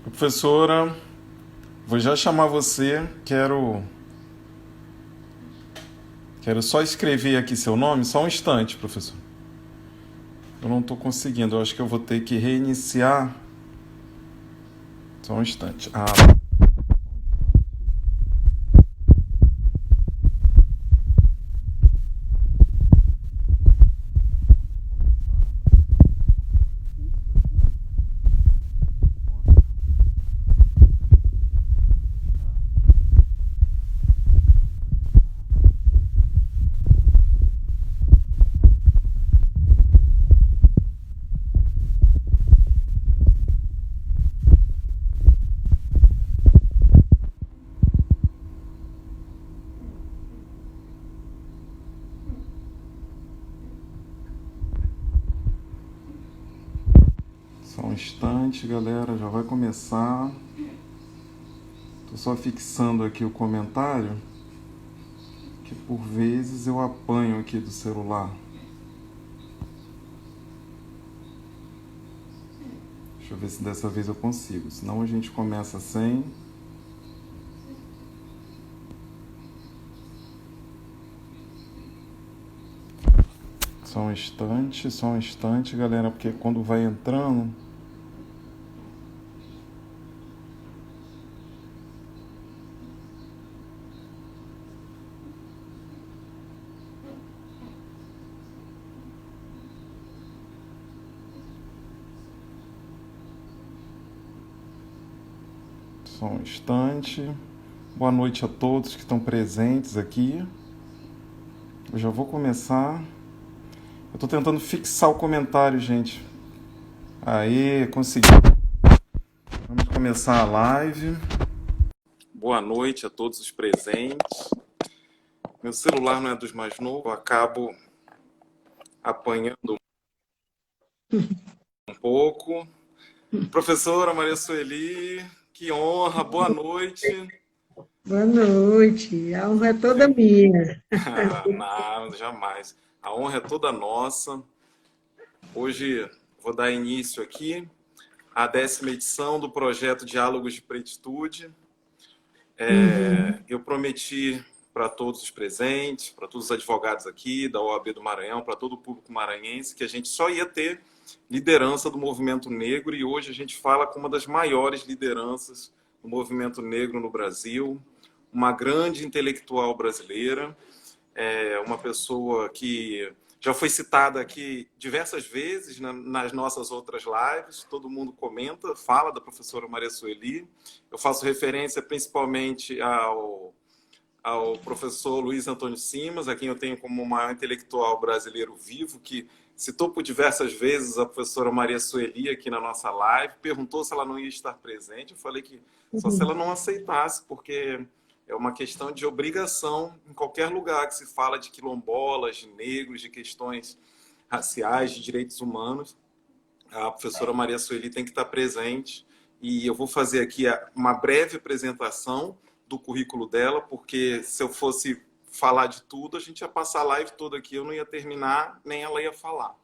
Professora, vou já chamar você. Quero só escrever aqui seu nome, só um instante, professor. Eu não estou conseguindo, eu acho que eu vou ter que reiniciar. Só um instante. Só um instante, galera, já vai começar. Estou só fixando aqui o comentário, que por vezes eu apanho aqui do celular. Deixa eu ver se dessa vez eu consigo, senão a gente começa sem. Só um instante, galera, porque quando vai entrando. Só um instante. Boa noite a todos que estão presentes aqui. Eu já vou começar. Eu estou tentando fixar o comentário, gente. Aê, consegui. Vamos começar a live. Boa noite a todos os presentes. Meu celular não é dos mais novos, eu acabo apanhando um pouco. Professora Maria Sueli, que honra, boa noite. Boa noite, a honra é toda minha. Não, jamais. A honra é toda nossa. Hoje vou dar início aqui à 10ª edição do projeto Diálogos de Pretitude. Uhum. Eu prometi para todos os presentes, para todos os advogados aqui da OAB do Maranhão, para todo o público maranhense, que a gente só ia ter liderança do movimento negro, e hoje a gente fala com uma das maiores lideranças do movimento negro no Brasil, uma grande intelectual brasileira, uma pessoa que já foi citada aqui diversas vezes nas nossas outras lives, todo mundo comenta, fala da professora Maria Sueli. Eu faço referência principalmente ao professor Luiz Antônio Simas, a quem eu tenho como o maior intelectual brasileiro vivo, que citou por diversas vezes a professora Maria Sueli aqui na nossa live, perguntou se ela não ia estar presente. Eu falei que só se ela não aceitasse, porque é uma questão de obrigação em qualquer lugar que se fala de quilombolas, de negros, de questões raciais, de direitos humanos. A professora Maria Sueli tem que estar presente, e eu vou fazer aqui uma breve apresentação do currículo dela, porque se eu fosse falar de tudo, a gente ia passar a live toda aqui, eu não ia terminar, nem ela ia falar.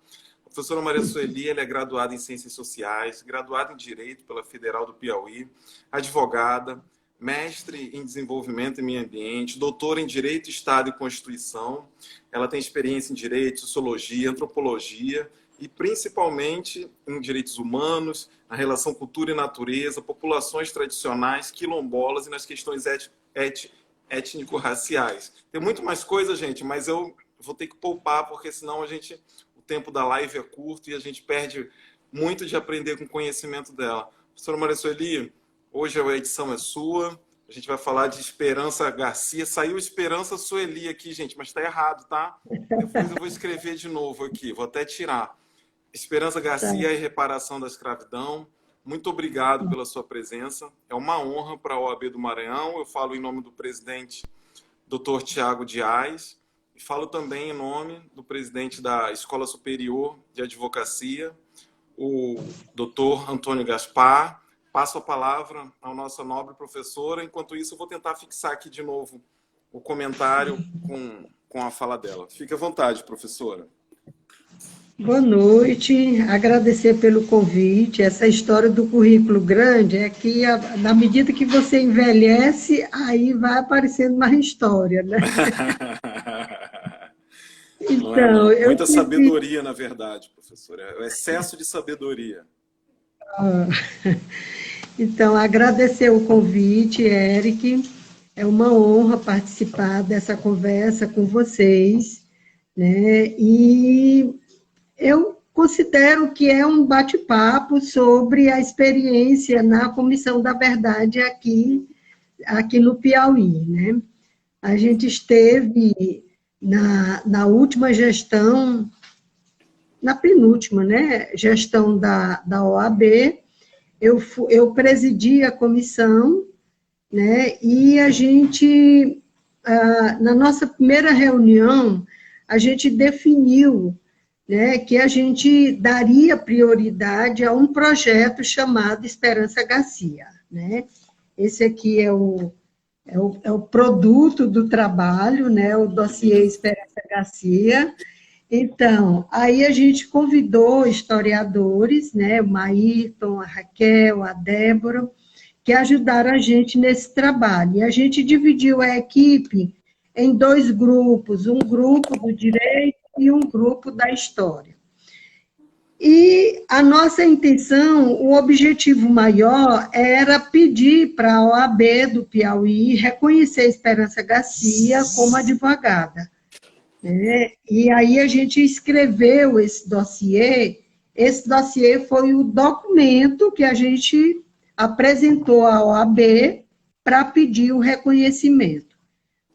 A professora Maria Sueli, ela é graduada em Ciências Sociais, graduada em Direito pela Federal do Piauí, advogada, mestre em Desenvolvimento e Meio Ambiente, doutora em Direito, Estado e Constituição. Ela tem experiência em Direito, Sociologia, Antropologia e principalmente em Direitos Humanos, na relação cultura e natureza, populações tradicionais, quilombolas e nas questões étnico-raciais. Tem muito mais coisa, gente, mas eu vou ter que poupar, porque senão o tempo da live é curto e a gente perde muito de aprender com o conhecimento dela. Professora Maria Sueli, hoje a edição é sua. A gente vai falar de Esperança Garcia. Saiu Esperança Sueli aqui, gente, mas está errado, tá? Depois eu vou escrever de novo aqui, vou até tirar. Esperança Tá. Garcia e Reparação da Escravidão. Muito obrigado pela sua presença. É uma honra para a OAB do Maranhão. Eu falo em nome do presidente, Dr. Tiago Dias, e falo também em nome do presidente da Escola Superior de Advocacia, o Dr. Antônio Gaspar. Passo a palavra à nossa nobre professora. Enquanto isso, eu vou tentar fixar aqui de novo o comentário com a fala dela. Fique à vontade, professora. Boa noite, agradecer pelo convite. Essa história do currículo grande é que, na medida que você envelhece, aí vai aparecendo mais história, né? Não é, Então, não. eu Muita tive. sabedoria, na verdade, professor. É o excesso de sabedoria. Então, agradecer o convite, Eric. É uma honra participar dessa conversa com vocês, né? E eu considero que é um bate-papo sobre a experiência na Comissão da Verdade aqui no Piauí, né? A gente esteve na última gestão, na penúltima, né? Gestão da OAB, eu presidi a comissão, né? E a gente, na nossa primeira reunião, a gente definiu, né, que a gente daria prioridade a um projeto chamado Esperança Garcia, né? Esse aqui é o produto do trabalho, né, o dossiê Esperança Garcia. Então, aí a gente convidou historiadores, né, o Maírton, a Raquel, a Débora, que ajudaram a gente nesse trabalho. E a gente dividiu a equipe em dois grupos, um grupo do direito e um grupo da história. E a nossa intenção, o objetivo maior era pedir para a OAB do Piauí reconhecer a Esperança Garcia como advogada, né? E aí a gente escreveu esse dossiê. Esse dossiê foi o documento que a gente apresentou à OAB para pedir o reconhecimento.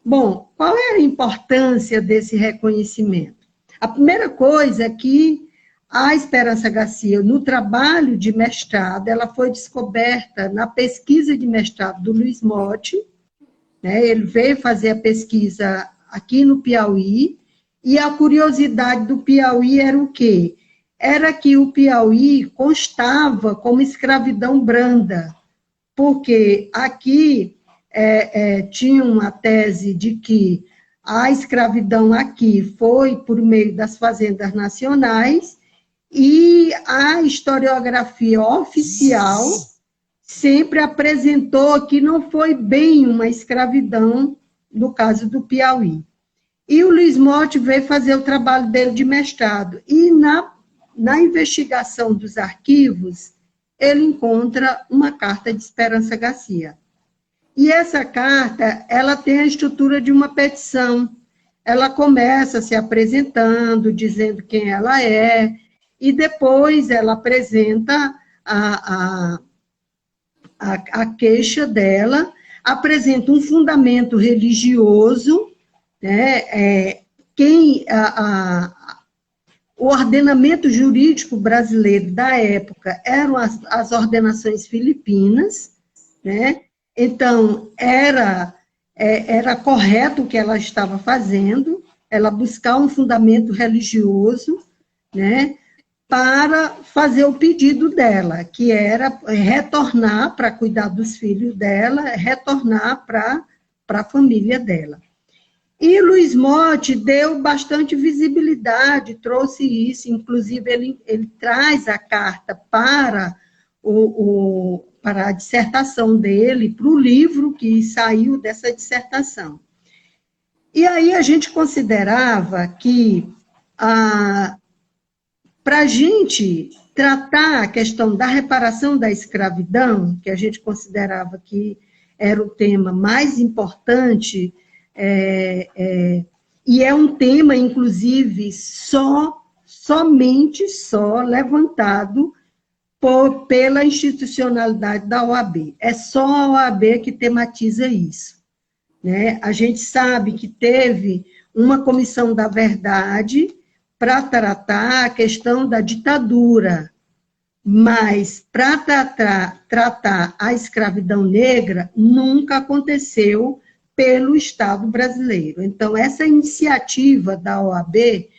Bom, qual é a importância desse reconhecimento? A primeira coisa é que a Esperança Garcia, no trabalho de mestrado, ela foi descoberta na pesquisa de mestrado do Luiz Motti, né? Ele veio fazer a pesquisa aqui no Piauí, e a curiosidade do Piauí era o quê? Era que o Piauí constava como escravidão branda, porque aqui tinha uma tese de que a escravidão aqui foi por meio das fazendas nacionais, e a historiografia oficial sempre apresentou que não foi bem uma escravidão no caso do Piauí. E o Luiz Motti veio fazer o trabalho dele de mestrado. E na investigação dos arquivos, ele encontra uma carta de Esperança Garcia. E essa carta, ela tem a estrutura de uma petição. Ela começa se apresentando, dizendo quem ela é, e depois ela apresenta a queixa dela, apresenta um fundamento religioso, né? O ordenamento jurídico brasileiro da época eram as ordenações filipinas, né? Então, era correto o que ela estava fazendo, ela buscar um fundamento religioso, né, para fazer o pedido dela, que era retornar para cuidar dos filhos dela, retornar para a família dela. E Luiz Motti deu bastante visibilidade, trouxe isso, inclusive ele traz a carta para para a dissertação dele, para o livro que saiu dessa dissertação. E aí a gente considerava que, para a gente tratar a questão da reparação da escravidão, que a gente considerava que era o tema mais importante, e é um tema, inclusive, somente levantado pela institucionalidade da OAB. É só a OAB que tematiza isso, né? A gente sabe que teve uma comissão da verdade para tratar a questão da ditadura, mas para tratar a escravidão negra nunca aconteceu pelo Estado brasileiro. Então, essa iniciativa da OAB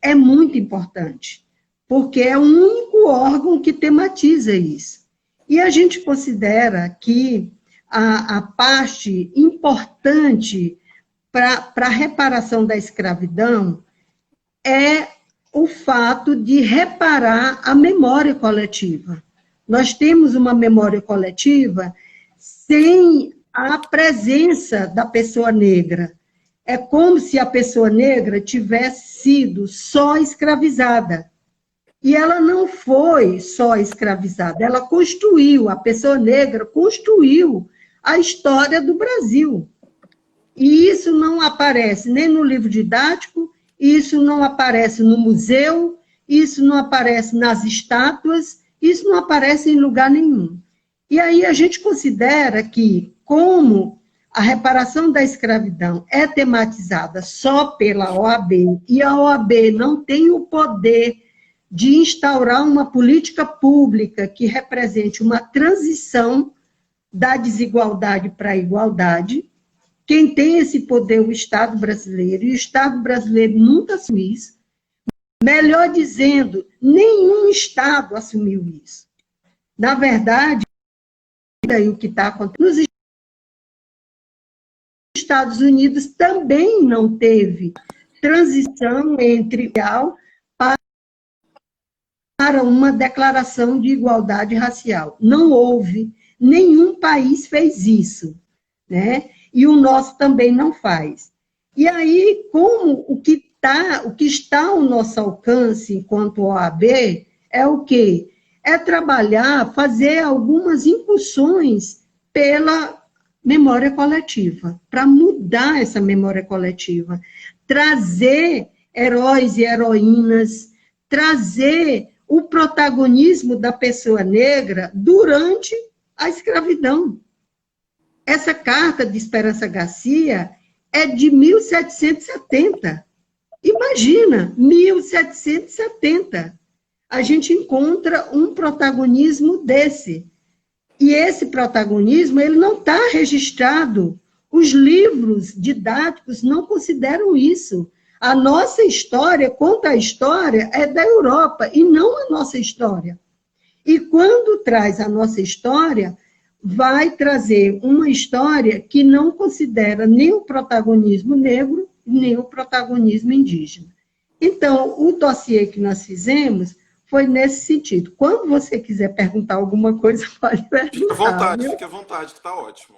é muito importante, porque é o único órgão que tematiza isso. E a gente considera que a parte importante para a reparação da escravidão é o fato de reparar a memória coletiva. Nós temos uma memória coletiva sem a presença da pessoa negra. É como se a pessoa negra tivesse sido só escravizada. E ela não foi só escravizada, ela construiu, a pessoa negra construiu a história do Brasil. E isso não aparece nem no livro didático, isso não aparece no museu, isso não aparece nas estátuas, isso não aparece em lugar nenhum. E aí a gente considera que, como a reparação da escravidão é tematizada só pela OAB, e a OAB não tem o poder de instaurar uma política pública que represente uma transição da desigualdade para a igualdade. Quem tem esse poder é o Estado brasileiro, e o Estado brasileiro nunca assumiu isso. Melhor dizendo, nenhum Estado assumiu isso. Na verdade, o que está acontecendo nos Estados Unidos também não teve transição entre para uma declaração de igualdade racial. Não houve, nenhum país fez isso, né? E o nosso também não faz. E aí, como o que está ao nosso alcance enquanto OAB é o quê? É trabalhar, fazer algumas incursões pela memória coletiva, para mudar essa memória coletiva, trazer heróis e heroínas, trazer o protagonismo da pessoa negra durante a escravidão. Essa carta de Esperança Garcia é de 1770. Imagina, 1770. A gente encontra um protagonismo desse. E esse protagonismo, ele não está registrado. Os livros didáticos não consideram isso. A nossa história, conta a história, é da Europa, e não a nossa história. E quando traz a nossa história, vai trazer uma história que não considera nem o protagonismo negro, nem o protagonismo indígena. Então, o dossiê que nós fizemos foi nesse sentido. Quando você quiser perguntar alguma coisa, pode perguntar. Fique à vontade, que está ótimo.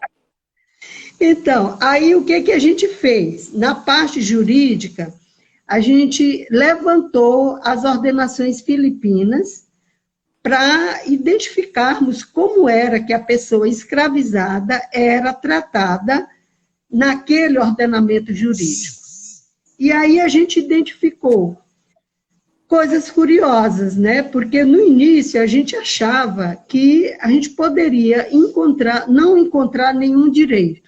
Então, aí o que a gente fez? Na parte jurídica, a gente levantou as ordenações filipinas para identificarmos como era que a pessoa escravizada era tratada naquele ordenamento jurídico. E aí a gente identificou coisas curiosas, né? Porque no início a gente achava que a gente poderia não encontrar nenhum direito.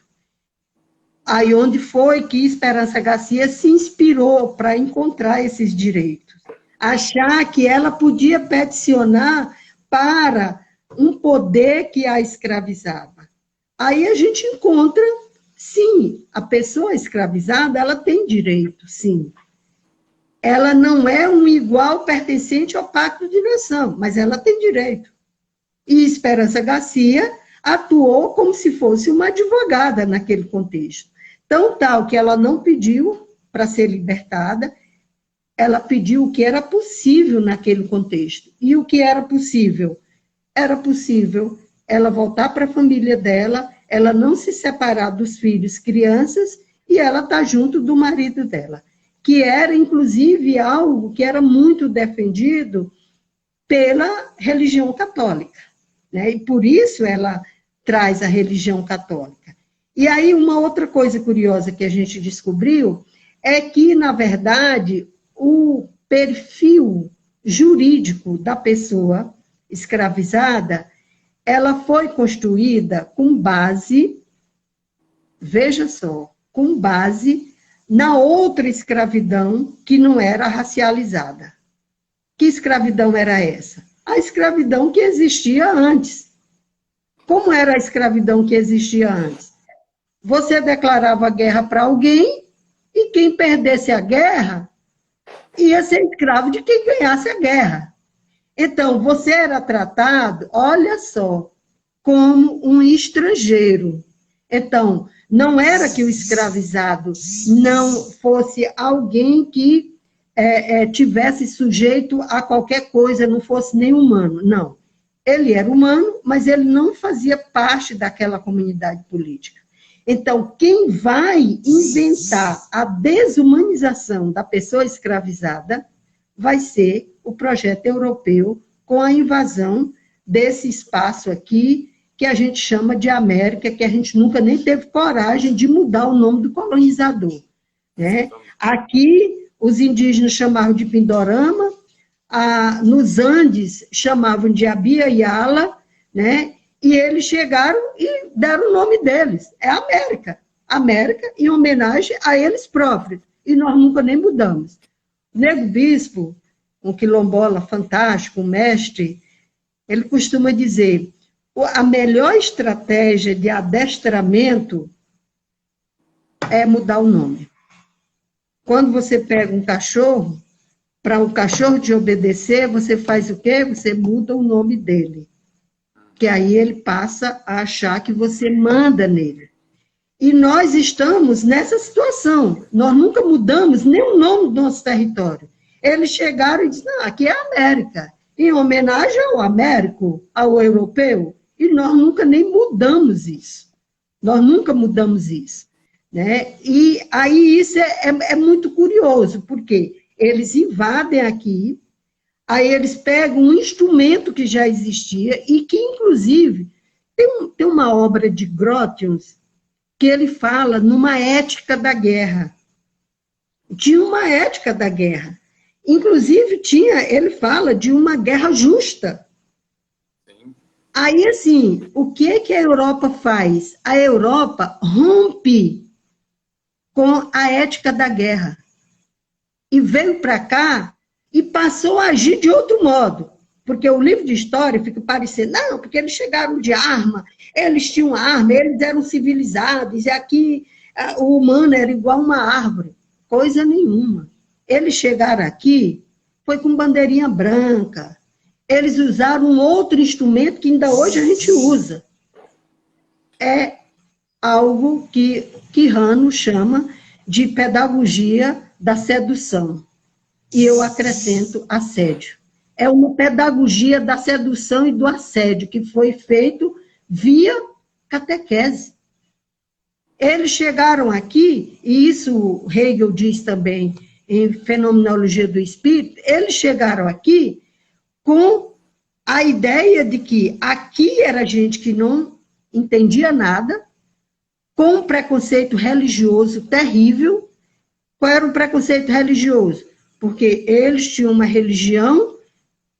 Aí onde foi que Esperança Garcia se inspirou para encontrar esses direitos. Achar que ela podia peticionar para um poder que a escravizava. Aí a gente encontra, sim, a pessoa escravizada, ela tem direito, sim. Ela não é um igual pertencente ao Pacto de Nação, mas ela tem direito. E Esperança Garcia atuou como se fosse uma advogada naquele contexto. Tão tal que ela não pediu para ser libertada, ela pediu o que era possível naquele contexto. E o que era possível? Era possível ela voltar para a família dela, ela não se separar dos filhos, crianças, e ela estar junto do marido dela, que era, inclusive, algo que era muito defendido pela religião católica, né? E por isso ela traz a religião católica. E aí, uma outra coisa curiosa que a gente descobriu é que, na verdade, o perfil jurídico da pessoa escravizada, ela foi construída com base, veja só, com base na outra escravidão que não era racializada. Que escravidão era essa? A escravidão que existia antes. Como era a escravidão que existia antes? Você declarava guerra para alguém e quem perdesse a guerra ia ser escravo de quem ganhasse a guerra. Então, você era tratado, olha só, como um estrangeiro. Então, não era que o escravizado não fosse alguém que tivesse sujeito a qualquer coisa, não fosse nem humano. Não. Ele era humano, mas ele não fazia parte daquela comunidade política. Então, quem vai inventar a desumanização da pessoa escravizada vai ser o projeto europeu com a invasão desse espaço aqui, que a gente chama de América, que a gente nunca nem teve coragem de mudar o nome do colonizador, né? Aqui, os indígenas chamavam de Pindorama, nos Andes chamavam de Abya Yala, né? E eles chegaram e deram o nome deles, é América. América em homenagem a eles próprios, e nós nunca nem mudamos. O Nego Bispo, um quilombola fantástico, um mestre, ele costuma dizer, a melhor estratégia de adestramento é mudar o nome. Quando você pega um cachorro, para o cachorro te obedecer, você faz o quê? Você muda o nome dele. Que aí ele passa a achar que você manda nele. E nós estamos nessa situação. Nós nunca mudamos nem o nome do nosso território. Eles chegaram e disseram, aqui é a América, em homenagem ao Américo, ao europeu, e nós nunca nem mudamos isso. Nós nunca mudamos isso. Né? E aí isso é muito curioso, porque eles invadem aqui, aí eles pegam um instrumento que já existia e que, inclusive, tem uma obra de Grotius que ele fala numa ética da guerra. Tinha uma ética da guerra. Inclusive, ele fala de uma guerra justa. Sim. Aí, assim, o que a Europa faz? A Europa rompe com a ética da guerra. E veio para cá e passou a agir de outro modo. Porque o livro de história fica parecendo, não, porque eles chegaram de arma, eles tinham arma, eles eram civilizados, e aqui o humano era igual uma árvore. Coisa nenhuma. Eles chegaram aqui, foi com bandeirinha branca. Eles usaram um outro instrumento que ainda hoje a gente usa. É algo que Quijano chama de pedagogia da sedução. E eu acrescento assédio. É uma pedagogia da sedução e do assédio que foi feito via catequese. Eles chegaram aqui, e isso Hegel diz também em Fenomenologia do Espírito, eles chegaram aqui com a ideia de que aqui era gente que não entendia nada, com um preconceito religioso terrível. Qual era o preconceito religioso? Porque eles tinham uma religião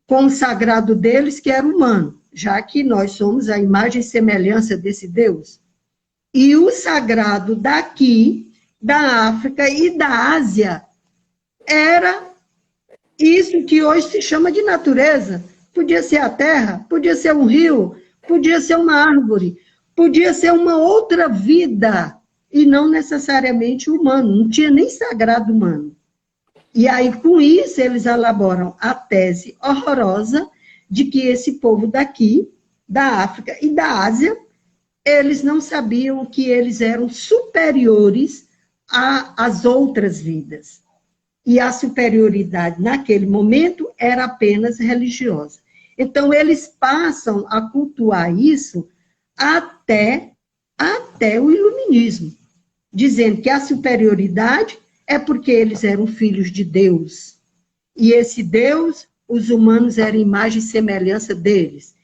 com o sagrado deles, que era humano, já que nós somos a imagem e semelhança desse Deus. E o sagrado daqui, da África e da Ásia, era isso que hoje se chama de natureza. Podia ser a terra, podia ser um rio, podia ser uma árvore, podia ser uma outra vida, e não necessariamente humano, não tinha nem sagrado humano. E aí, com isso, eles elaboram a tese horrorosa de que esse povo daqui, da África e da Ásia, eles não sabiam que eles eram superiores às outras vidas. E a superioridade, naquele momento, era apenas religiosa. Então, eles passam a cultuar isso até o iluminismo, dizendo que a superioridade é porque eles eram filhos de Deus. E esse Deus, os humanos eram imagem e semelhança deles.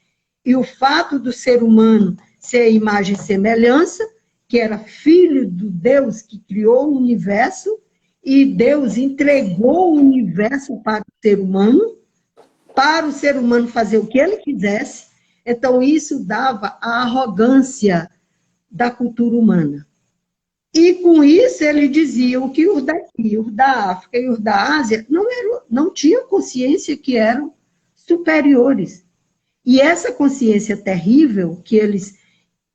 E o fato do ser humano ser imagem e semelhança, que era filho do Deus que criou o universo, e Deus entregou o universo para o ser humano fazer o que ele quisesse. Então, isso dava a arrogância da cultura humana. E, com isso, eles diziam que os daqui, os da África e os da Ásia, não tinham consciência que eram superiores. E essa consciência terrível que eles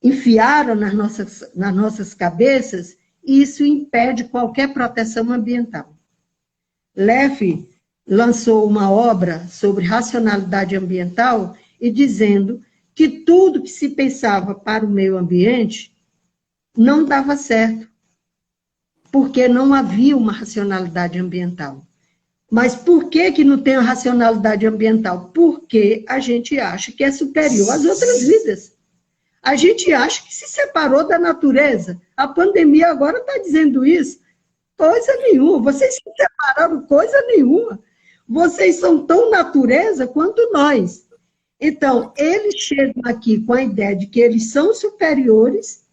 enfiaram nas nossas cabeças, isso impede qualquer proteção ambiental. Leff lançou uma obra sobre racionalidade ambiental e dizendo que tudo que se pensava para o meio ambiente não dava certo, porque não havia uma racionalidade ambiental. Mas por que que não tem a racionalidade ambiental? Porque a gente acha que é superior às outras vidas. A gente acha que se separou da natureza. A pandemia agora está dizendo isso. Coisa nenhuma. Vocês se separaram coisa nenhuma. Vocês são tão natureza quanto nós. Então, eles chegam aqui com a ideia de que eles são superiores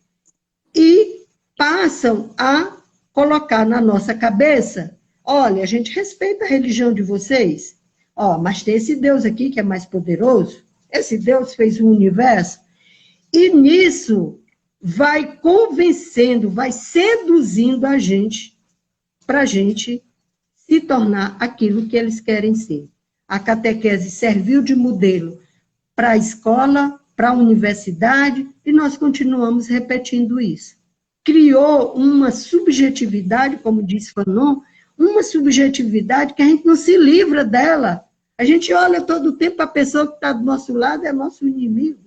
e passam a colocar na nossa cabeça: olha, a gente respeita a religião de vocês, ó, mas tem esse Deus aqui que é mais poderoso, esse Deus fez o universo, e nisso vai convencendo, vai seduzindo a gente para a gente se tornar aquilo que eles querem ser. A catequese serviu de modelo para a escola, para a universidade, e nós continuamos repetindo isso. Criou uma subjetividade, como diz Fanon, uma subjetividade que a gente não se livra dela. A gente olha todo o tempo, a pessoa que está do nosso lado é nosso inimigo,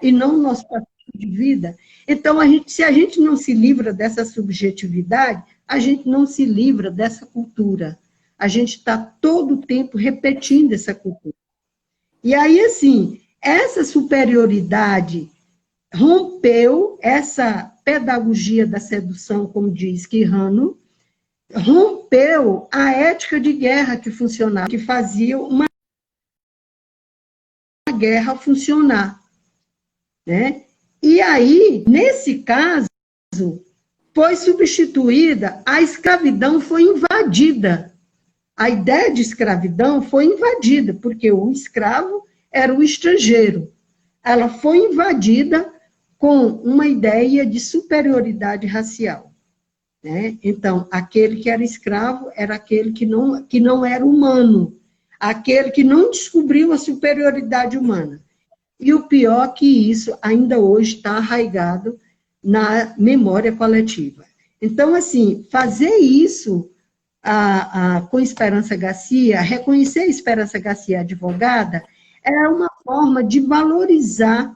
e não nosso parceiro de vida. Então, se a gente não se livra dessa subjetividade, a gente não se livra dessa cultura. A gente está todo o tempo repetindo essa cultura. E aí, assim, essa superioridade rompeu essa pedagogia da sedução, como diz Quirrano, rompeu a ética de guerra que funcionava, que fazia uma guerra funcionar, né? E aí, nesse caso, foi substituída, a escravidão foi invadida. A ideia de escravidão foi invadida, porque o escravo era o estrangeiro. Ela foi invadida com uma ideia de superioridade racial, né? Então, aquele que era escravo era aquele que não era humano, aquele que não descobriu a superioridade humana. E o pior que isso ainda hoje está arraigado na memória coletiva. Então, assim, fazer isso com Esperança Garcia, reconhecer Esperança Garcia advogada, é uma forma de valorizar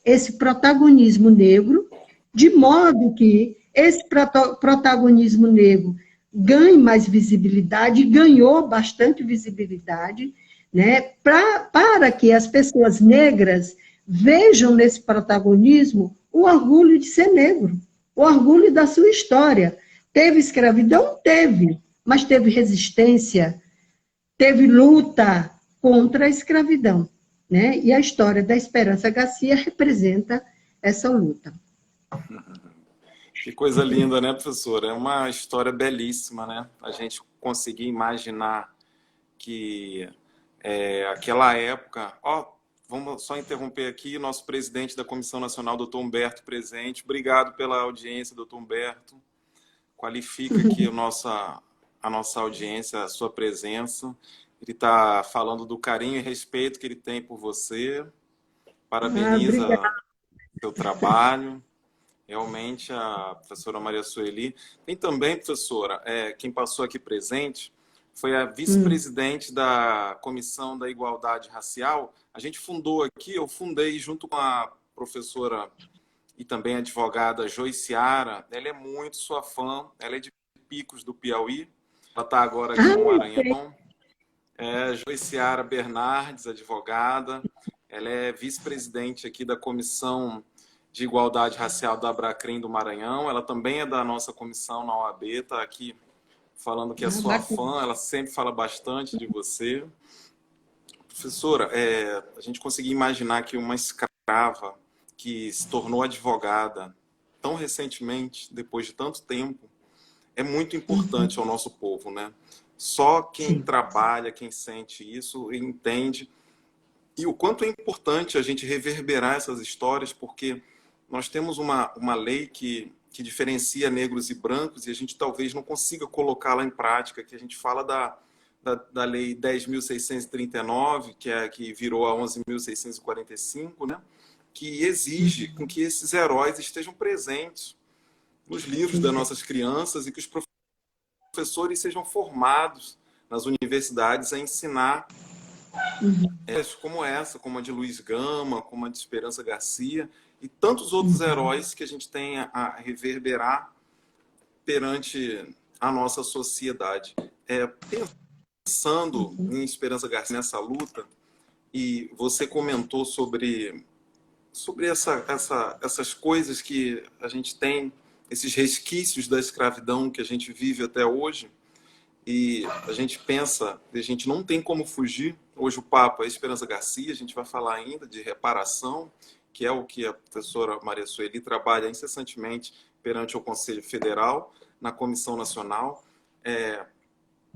esse protagonismo negro, de modo que esse protagonismo negro ganhe mais visibilidade, e ganhou bastante visibilidade, né, para que as pessoas negras vejam nesse protagonismo o orgulho de ser negro, o orgulho da sua história. Teve escravidão? Teve, mas teve resistência, teve luta contra a escravidão, né? E a história da Esperança Garcia representa essa luta. Que coisa linda, né, professora? É uma história belíssima, né? A gente conseguir imaginar que aquela época... Vamos só interromper aqui, nosso presidente da Comissão Nacional, doutor Humberto, presente. Obrigado pela audiência, doutor Humberto. Qualifica aqui a nossa audiência, a sua presença. Ele está falando do carinho e respeito que ele tem por você. Parabeniza o seu trabalho. Realmente, a professora Maria Sueli. Tem também, professora, quem passou aqui presente, foi a vice-presidente da Comissão da Igualdade Racial. A gente fundou aqui, eu fundei junto com a professora e também advogada Joiciara. Ela é muito sua fã, ela é de Picos do Piauí, ela está agora aqui no Maranhão. Joiciara Bernardes, advogada, ela é vice-presidente aqui da Comissão de Igualdade Racial da Abracrim do Maranhão. Ela também é da nossa comissão na OAB, está aqui falando que é sua fã, ela sempre fala bastante de você. Professora, a gente conseguiu imaginar que uma escrava que se tornou advogada tão recentemente, depois de tanto tempo, é muito importante ao nosso povo, né? Só quem trabalha, quem sente isso, entende. E o quanto é importante a gente reverberar essas histórias, porque nós temos uma lei que diferencia negros e brancos, e a gente talvez não consiga colocá-la em prática, que a gente fala da lei 10.639, que virou a 11.645, né? Que exige com que esses heróis estejam presentes nos livros das nossas crianças e que os professores sejam formados nas universidades a ensinar como essa, como a de Luiz Gama, como a de Esperança Garcia e tantos outros heróis que a gente tem a reverberar perante a nossa sociedade. pensando em Esperança Garcia nessa luta, e você comentou sobre essas coisas que a gente tem, esses resquícios da escravidão que a gente vive até hoje, e a gente pensa, a gente não tem como fugir. Hoje o Papa é Esperança Garcia, a gente vai falar ainda de reparação, que é o que a professora Maria Sueli trabalha incessantemente perante o Conselho Federal, na Comissão Nacional.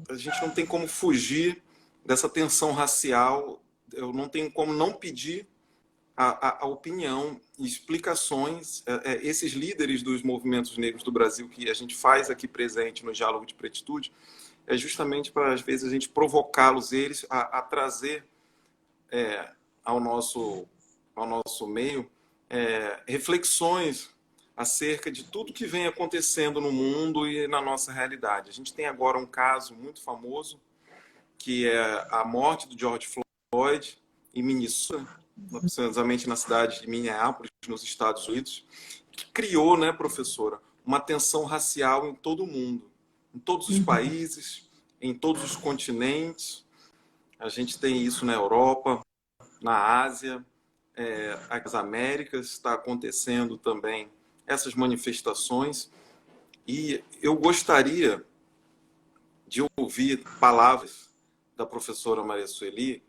A gente não tem como fugir dessa tensão racial, eu não tenho como não pedir a opinião e explicações. Esses líderes dos movimentos negros do Brasil que a gente faz aqui presente no Diálogo de Pretitude, é justamente para, às vezes, a gente provocá-los, eles, a trazer ao nosso meio reflexões acerca de tudo que vem acontecendo no mundo e na nossa realidade. A gente tem agora um caso muito famoso, que é a morte do George Floyd em Minnesota, precisamente na cidade de Minneapolis, nos Estados Unidos, que criou, né, professora, uma tensão racial em todo o mundo, em todos os países, em todos os continentes. A gente tem isso na Europa, na Ásia, as Américas, está acontecendo também essas manifestações. E eu gostaria de ouvir palavras da professora Maria Sueli,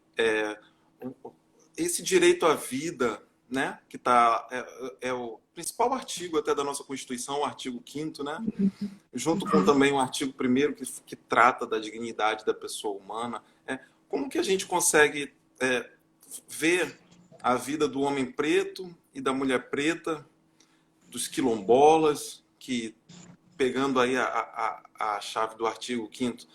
esse direito à vida, né, que é o principal artigo até da nossa Constituição, o artigo 5º, né, junto com também o artigo 1º, que trata da dignidade da pessoa humana. Como que a gente consegue ver a vida do homem preto e da mulher preta, dos quilombolas, que, pegando aí a chave do artigo 5º,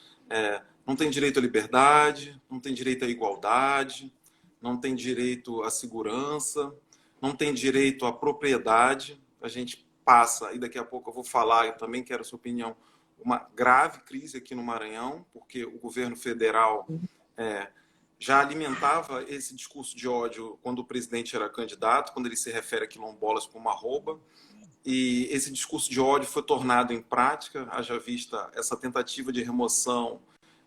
não tem direito à liberdade, não tem direito à igualdade, não tem direito à segurança, não tem direito à propriedade. A gente passa, e daqui a pouco eu vou falar, eu também quero a sua opinião, uma grave crise aqui no Maranhão, porque o governo federal já alimentava esse discurso de ódio quando o presidente era candidato, quando ele se refere a quilombolas como arroba, e esse discurso de ódio foi tornado em prática, haja vista essa tentativa de remoção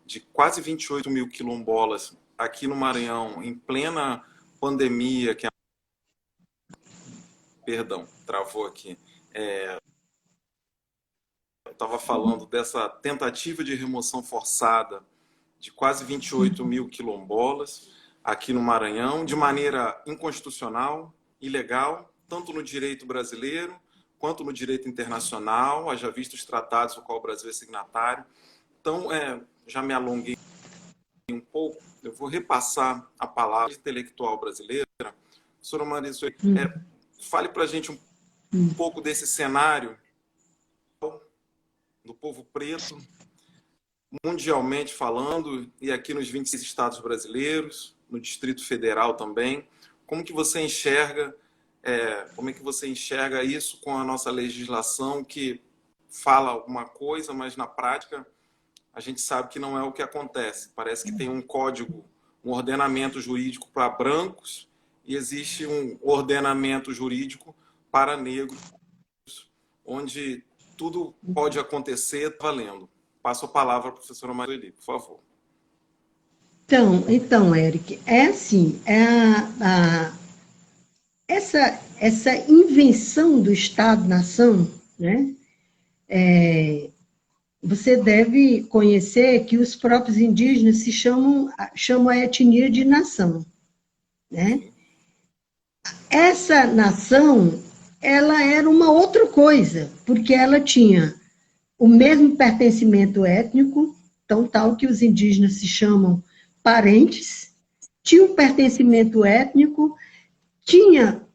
de quase 28 mil quilombolas aqui no Maranhão, em plena pandemia, Perdão, travou aqui. Eu estava falando dessa tentativa de remoção forçada de quase 28 mil quilombolas aqui no Maranhão, de maneira inconstitucional, ilegal, tanto no direito brasileiro quanto no direito internacional, haja visto os tratados do qual o Brasil é signatário. Então, já me alonguei um pouco, eu vou repassar a palavra intelectual brasileira. Professora Maria Sueli, fale para a gente um pouco desse cenário do povo preto, mundialmente falando, e aqui nos 26 estados brasileiros, no Distrito Federal também. Como que você enxerga, como é que você enxerga isso com a nossa legislação, que fala uma coisa, mas na prática a gente sabe que não é o que acontece. Parece que tem um código, um ordenamento jurídico para brancos e existe um ordenamento jurídico para negros, onde tudo pode acontecer valendo. Passo a palavra à professora Maria Sueli, por favor. Então, Eric, assim, essa invenção do Estado-nação, né, você deve conhecer que os próprios indígenas chamam a etnia de nação, né? Essa nação, ela era uma outra coisa, porque ela tinha o mesmo pertencimento étnico, tão tal que os indígenas se chamam parentes, tinha um pertencimento étnico,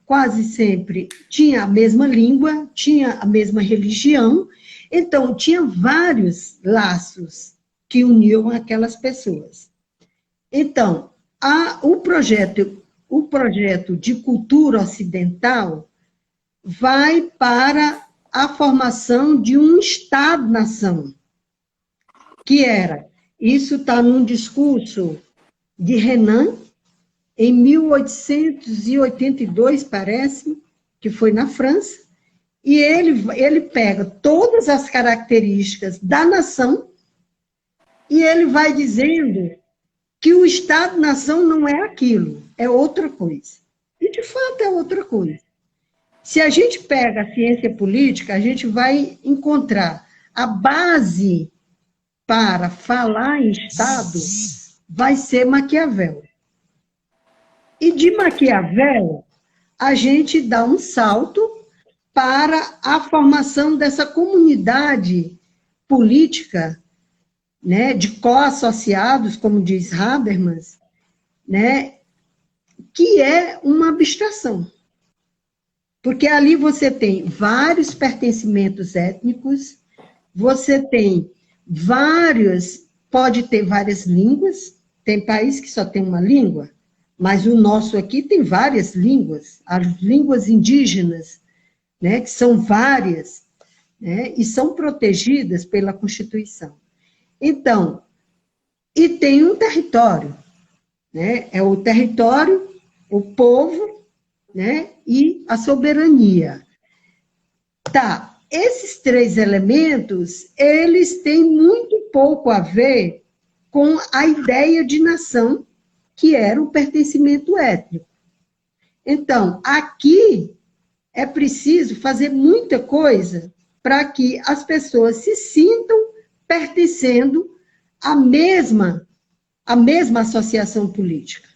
quase sempre tinha a mesma língua, tinha a mesma religião, então tinha vários laços que uniam aquelas pessoas. Então, o projeto de cultura ocidental vai para a formação de um Estado-nação, isso está num discurso de Renan, em 1882, parece, que foi na França, e ele pega todas as características da nação e ele vai dizendo que o Estado-nação não é aquilo, é outra coisa. E, de fato, é outra coisa. Se a gente pega a ciência política, a gente vai encontrar a base para falar em Estado vai ser Maquiavel. E de Maquiavel, a gente dá um salto para a formação dessa comunidade política, né, de co-associados, como diz Habermas, né, que é uma abstração. Porque ali você tem vários pertencimentos étnicos, você tem pode ter várias línguas, tem país que só tem uma língua, mas o nosso aqui tem várias línguas, as línguas indígenas, né, que são várias, né, e são protegidas pela Constituição. Então, e tem um território, né, é o território, o povo, né, e a soberania. Tá, esses três elementos, eles têm muito pouco a ver com a ideia de nação, que era o pertencimento étnico. Então, aqui é preciso fazer muita coisa para que as pessoas se sintam pertencendo à mesma associação política.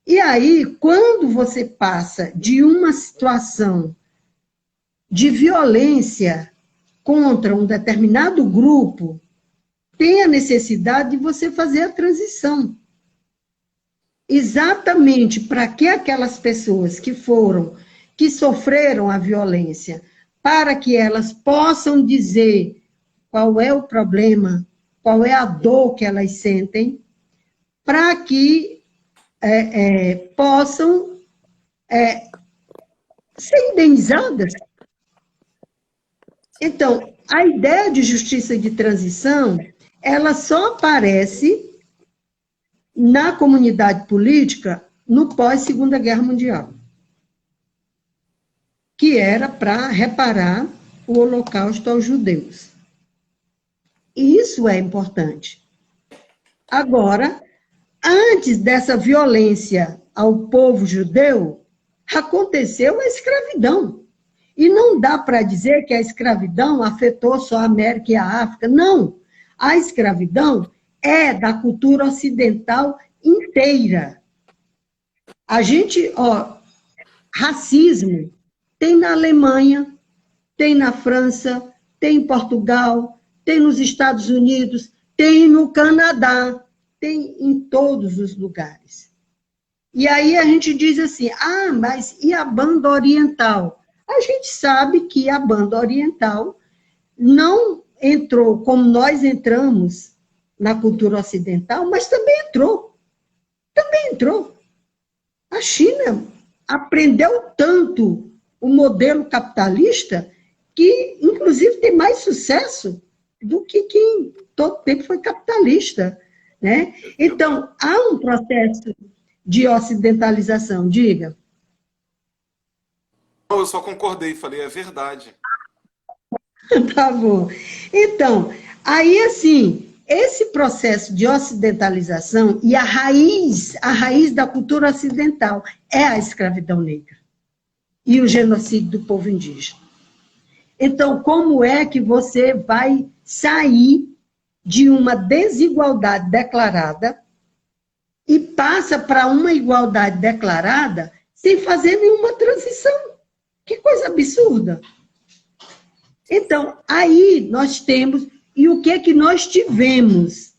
E aí, quando você passa de uma situação de violência contra um determinado grupo, tem a necessidade de você fazer a transição. Exatamente para que aquelas pessoas que sofreram a violência, para que elas possam dizer qual é o problema, qual é a dor que elas sentem, para que possam ser indenizadas. Então, a ideia de justiça de transição, ela só aparece na comunidade política no pós-Segunda Guerra Mundial, que era para reparar o Holocausto aos judeus. E isso é importante. Agora, antes dessa violência ao povo judeu, aconteceu a escravidão. E não dá para dizer que a escravidão afetou só a América e a África. Não. A escravidão é da cultura ocidental inteira. A gente, racismo tem na Alemanha, tem na França, tem em Portugal, tem nos Estados Unidos, tem no Canadá, tem em todos os lugares. E aí a gente diz assim, mas e a banda oriental? A gente sabe que a banda oriental não entrou como nós entramos na cultura ocidental, mas também entrou. Também entrou. A China aprendeu tanto o modelo capitalista que, inclusive, tem mais sucesso do que quem todo tempo foi capitalista, né? Então, há um processo de ocidentalização, diga. Eu só concordei, falei, é verdade. Tá bom. Então, aí, assim, esse processo de ocidentalização e a raiz da cultura ocidental é a escravidão negra e o genocídio do povo indígena. Então, como é que você vai sair de uma desigualdade declarada e passa para uma igualdade declarada sem fazer nenhuma transição? Que coisa absurda! Então, aí nós temos... E o que é que nós tivemos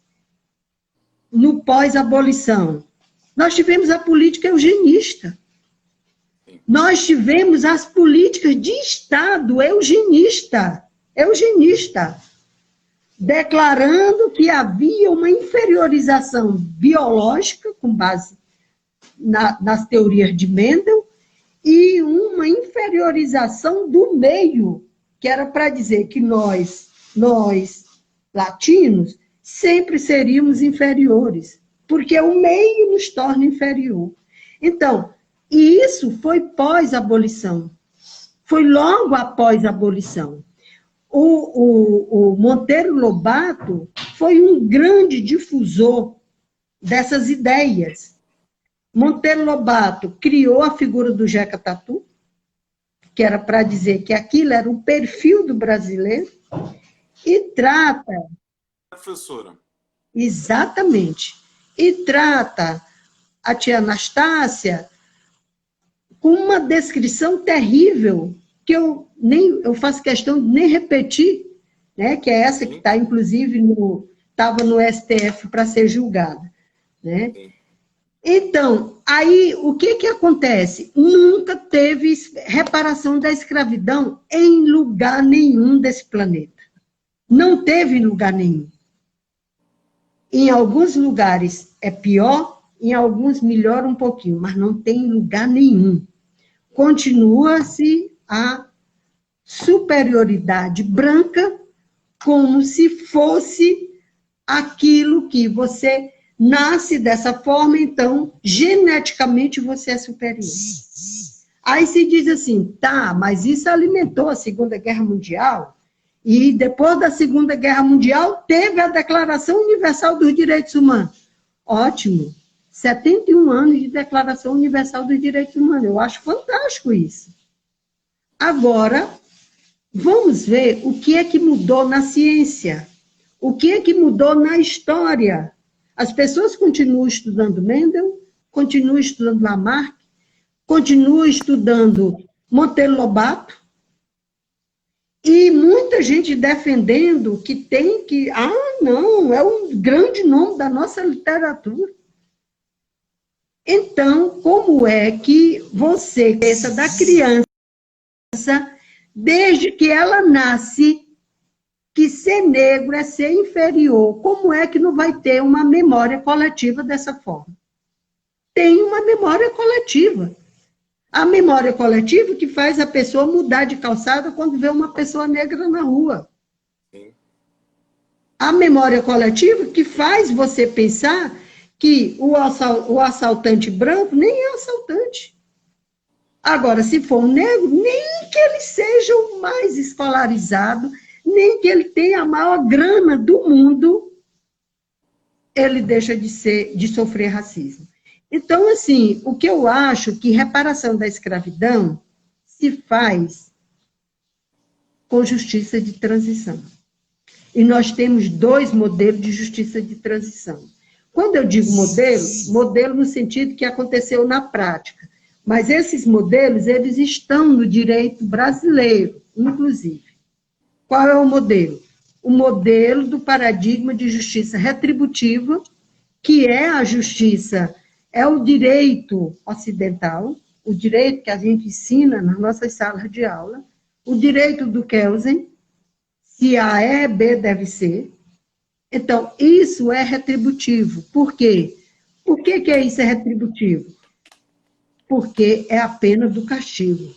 no pós-abolição? Nós tivemos a política eugenista. Nós tivemos as políticas de Estado eugenista, declarando que havia uma inferiorização biológica, com base nas teorias de Mendel, e uma inferiorização do meio, que era para dizer que nós, latinos, sempre seríamos inferiores, porque o meio nos torna inferior. Então, e isso foi pós-abolição, foi logo após a abolição. o Monteiro Lobato foi um grande difusor dessas ideias. Monteiro Lobato criou a figura do Jeca Tatu, que era para dizer que aquilo era o perfil do brasileiro, e trata... Professora. Exatamente. E trata a tia Anastácia com uma descrição terrível, que eu faço questão de nem repetir, né? Que é essa que está, inclusive, estava no STF para ser julgada. Né? Então, aí, o que acontece? Nunca teve reparação da escravidão em lugar nenhum desse planeta. Não teve em lugar nenhum. Em alguns lugares é pior, em alguns melhora um pouquinho, mas não tem em lugar nenhum. Continua-se a superioridade branca como se fosse aquilo que você nasce dessa forma, então, geneticamente você é superior. Aí se diz assim, tá, mas isso alimentou a Segunda Guerra Mundial, e depois da Segunda Guerra Mundial teve a Declaração Universal dos Direitos Humanos. Ótimo. 71 anos de Declaração Universal dos Direitos Humanos. Eu acho fantástico isso. Agora, vamos ver o que é que mudou na ciência. O que é que mudou na história. As pessoas continuam estudando Mendel, continuam estudando Lamarck, continuam estudando Monteiro Lobato, e muita gente defendendo que tem que... não, é um grande nome da nossa literatura. Então, como é que você pensa da criança, desde que ela nasce, que ser negro é ser inferior? Como é que não vai ter uma memória coletiva dessa forma? Tem uma memória coletiva. A memória coletiva que faz a pessoa mudar de calçada quando vê uma pessoa negra na rua. A memória coletiva que faz você pensar que o assaltante branco nem é assaltante. Agora, se for um negro, nem que ele seja o mais escolarizado, nem que ele tenha a maior grana do mundo, ele deixa de sofrer racismo. Então, assim, o que eu acho que reparação da escravidão se faz com justiça de transição. E nós temos 2 modelos de justiça de transição. Quando eu digo modelo no sentido que aconteceu na prática. Mas esses modelos, eles estão no direito brasileiro, inclusive. Qual é o modelo? O modelo do paradigma de justiça retributiva, que é a justiça, é o direito ocidental, o direito que a gente ensina nas nossas salas de aula, o direito do Kelsen, se A é, B deve ser. Então, isso é retributivo. Por quê? Por que isso é retributivo? Porque é a pena do castigo.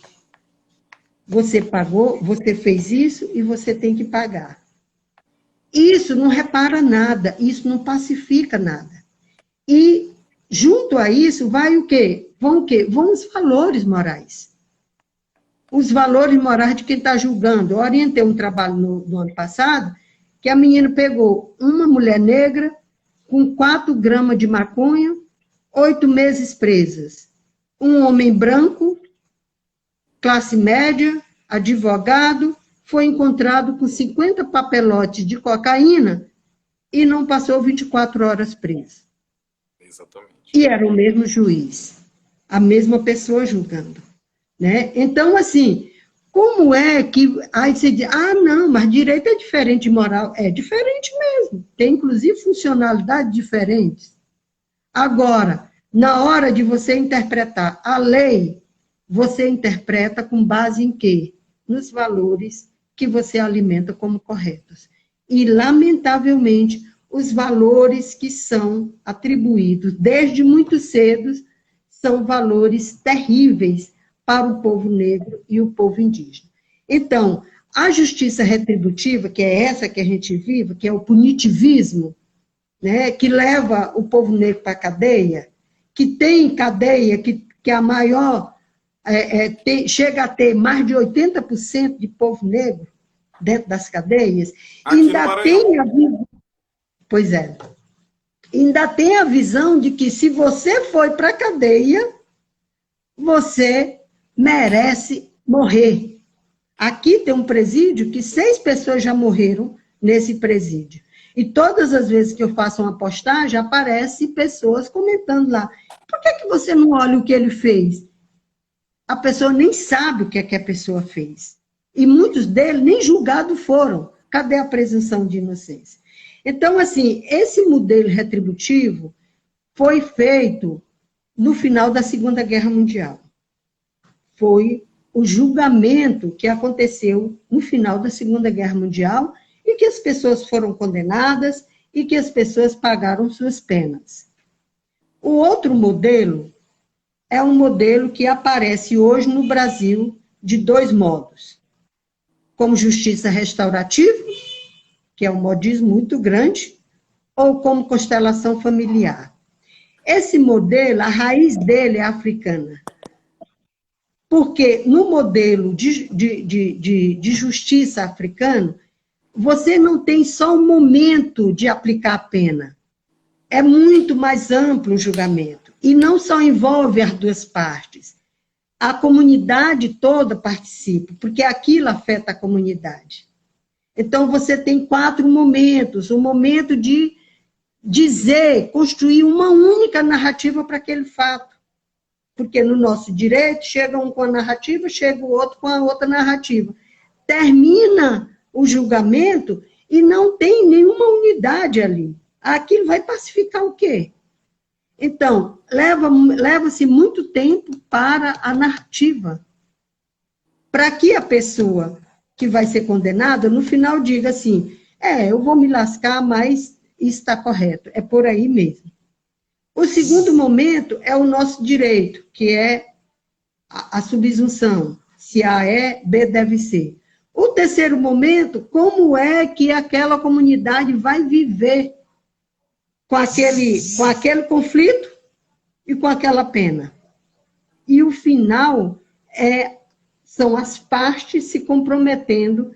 Você pagou, você fez isso e você tem que pagar. Isso não repara nada, isso não pacifica nada. E, junto a isso, vai o quê? Vão o quê? Vão os valores morais. Os valores morais de quem está julgando. Eu orientei um trabalho no ano passado, que a menina pegou uma mulher negra com 4 gramas de maconha, 8 meses presas. Um homem branco, classe média, advogado, foi encontrado com 50 papelotes de cocaína e não passou 24 horas preso. Exatamente. E era o mesmo juiz, a mesma pessoa julgando. Né? Então, assim, como é que... Aí você diz, não, mas direito é diferente de moral. É diferente mesmo. Tem, inclusive, funcionalidades diferentes. Agora, na hora de você interpretar a lei, você interpreta com base em quê? Nos valores que você alimenta como corretos. E, lamentavelmente, os valores que são atribuídos desde muito cedo são valores terríveis para o povo negro e o povo indígena. Então, a justiça retributiva, que é essa que a gente vive, que é o punitivismo, né, que leva o povo negro para a cadeia, que tem cadeia, que a maior... chega a ter mais de 80% de povo negro, dentro das cadeias, Aqui no ainda Maranhão. tem a visão, pois é, ainda tem a visão de que se você foi para a cadeia, você merece morrer. Aqui tem um presídio que 6 pessoas já morreram nesse presídio. E todas as vezes que eu faço uma postagem, aparecem pessoas comentando lá. Por que você não olha o que ele fez? A pessoa nem sabe o que é que a pessoa fez. E muitos deles nem julgados foram. Cadê a presunção de inocência? Então, assim, esse modelo retributivo foi feito no final da Segunda Guerra Mundial. Foi o julgamento que aconteceu no final da Segunda Guerra Mundial e que as pessoas foram condenadas e que as pessoas pagaram suas penas. O outro modelo é um modelo que aparece hoje no Brasil de 2 modos. Como justiça restaurativa, que é um modismo muito grande, ou como constelação familiar. Esse modelo, a raiz dele é africana. Porque no modelo de justiça africano, você não tem só um momento de aplicar a pena. É muito mais amplo o julgamento. E não só envolve as 2 partes. A comunidade toda participa, porque aquilo afeta a comunidade. Então, você tem 4 momentos. O momento de dizer, construir uma única narrativa para aquele fato. Porque no nosso direito, chega um com a narrativa, chega o outro com a outra narrativa. Termina o julgamento e não tem nenhuma unidade ali. Aquilo vai pacificar o quê? Então, leva-se muito tempo para a narrativa. Para que a pessoa que vai ser condenada, no final, diga assim, eu vou me lascar, mas isso está correto. É por aí mesmo. O segundo momento é o nosso direito, que é a subsunção. Se A é, B deve ser. O terceiro momento, como é que aquela comunidade vai viver com aquele conflito e com aquela pena. E o final são as partes se comprometendo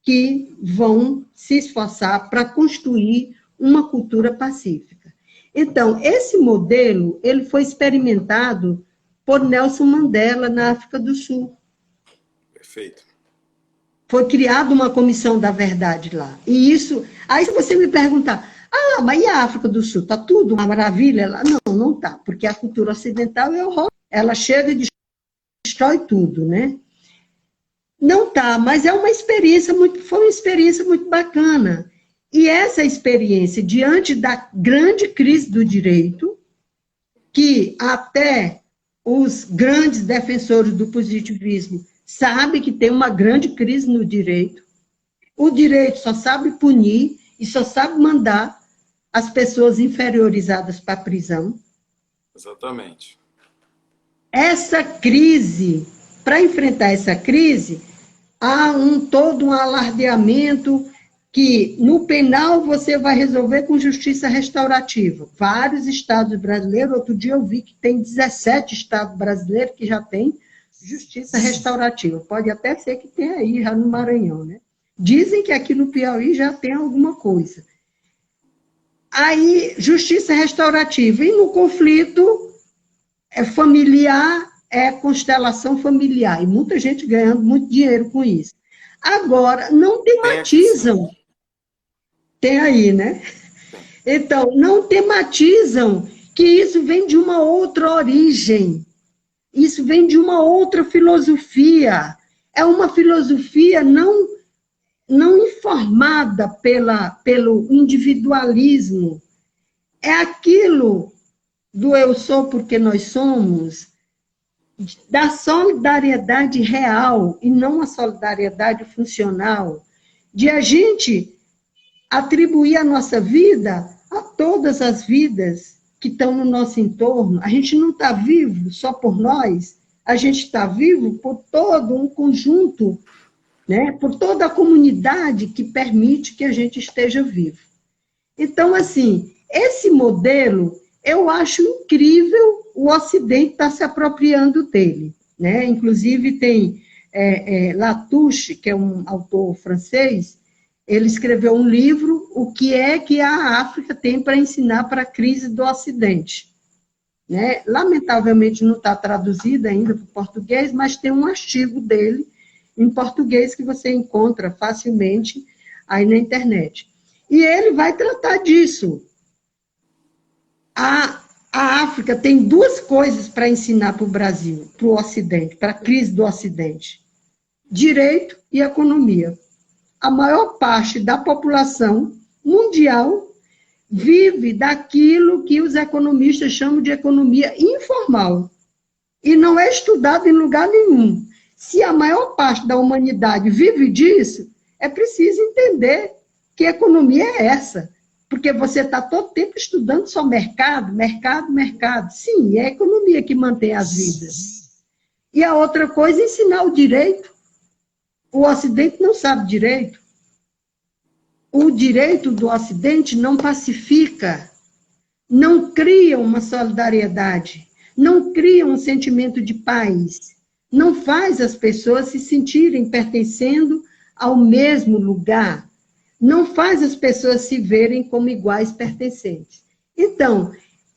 que vão se esforçar para construir uma cultura pacífica. Então, esse modelo, ele foi experimentado por Nelson Mandela na África do Sul. Perfeito. Foi criada uma comissão da verdade lá. E isso, aí se você me perguntar, mas e a África do Sul? Está tudo uma maravilha lá? Não, não está, porque a cultura ocidental é horrorosa. Ela chega e destrói tudo, né? Não está, mas foi uma experiência muito bacana. E essa experiência, diante da grande crise do direito, que até os grandes defensores do positivismo sabem que tem uma grande crise no direito, o direito só sabe punir e só sabe mandar as pessoas inferiorizadas para a prisão. Exatamente. Essa crise, para enfrentar essa crise, há todo um alardeamento que no penal você vai resolver com justiça restaurativa. Vários estados brasileiros, outro dia eu vi que tem 17 estados brasileiros que já tem justiça restaurativa. Pode até ser que tenha aí já no Maranhão, né? Dizem que aqui no Piauí já tem alguma coisa. Aí, justiça restaurativa. E no conflito familiar, constelação familiar. E muita gente ganhando muito dinheiro com isso. Agora, não tematizam. Tem aí, né? Então, não tematizam que isso vem de uma outra origem. Isso vem de uma outra filosofia. É uma filosofia não informada pelo individualismo. É aquilo do eu sou porque nós somos, da solidariedade real e não a solidariedade funcional, de a gente atribuir a nossa vida a todas as vidas que estão no nosso entorno. A gente não está vivo só por nós, a gente está vivo por todo um conjunto, né? Por toda a comunidade que permite que a gente esteja vivo. Então, assim, esse modelo, eu acho incrível o Ocidente estar se apropriando dele, né? Inclusive, tem Latouche, que é um autor francês, ele escreveu um livro, O que é que a África tem para ensinar para a crise do Ocidente. Né? Lamentavelmente não está traduzida ainda para o português, mas tem um artigo dele em português que você encontra facilmente aí na internet. E ele vai tratar disso. A África tem duas coisas para ensinar para o Brasil, para o Ocidente, para a crise do Ocidente: direito e economia. A maior parte da população mundial vive daquilo que os economistas chamam de economia informal. E não é estudado em lugar nenhum. Se a maior parte da humanidade vive disso, é preciso entender que economia é essa. Porque você está todo tempo estudando só mercado, mercado, mercado. Sim, é a economia que mantém as vidas. E a outra coisa é ensinar o direito. O Ocidente não sabe direito. O direito do Ocidente não pacifica, não cria uma solidariedade, não cria um sentimento de paz, não faz as pessoas se sentirem pertencendo ao mesmo lugar, não faz as pessoas se verem como iguais pertencentes. Então,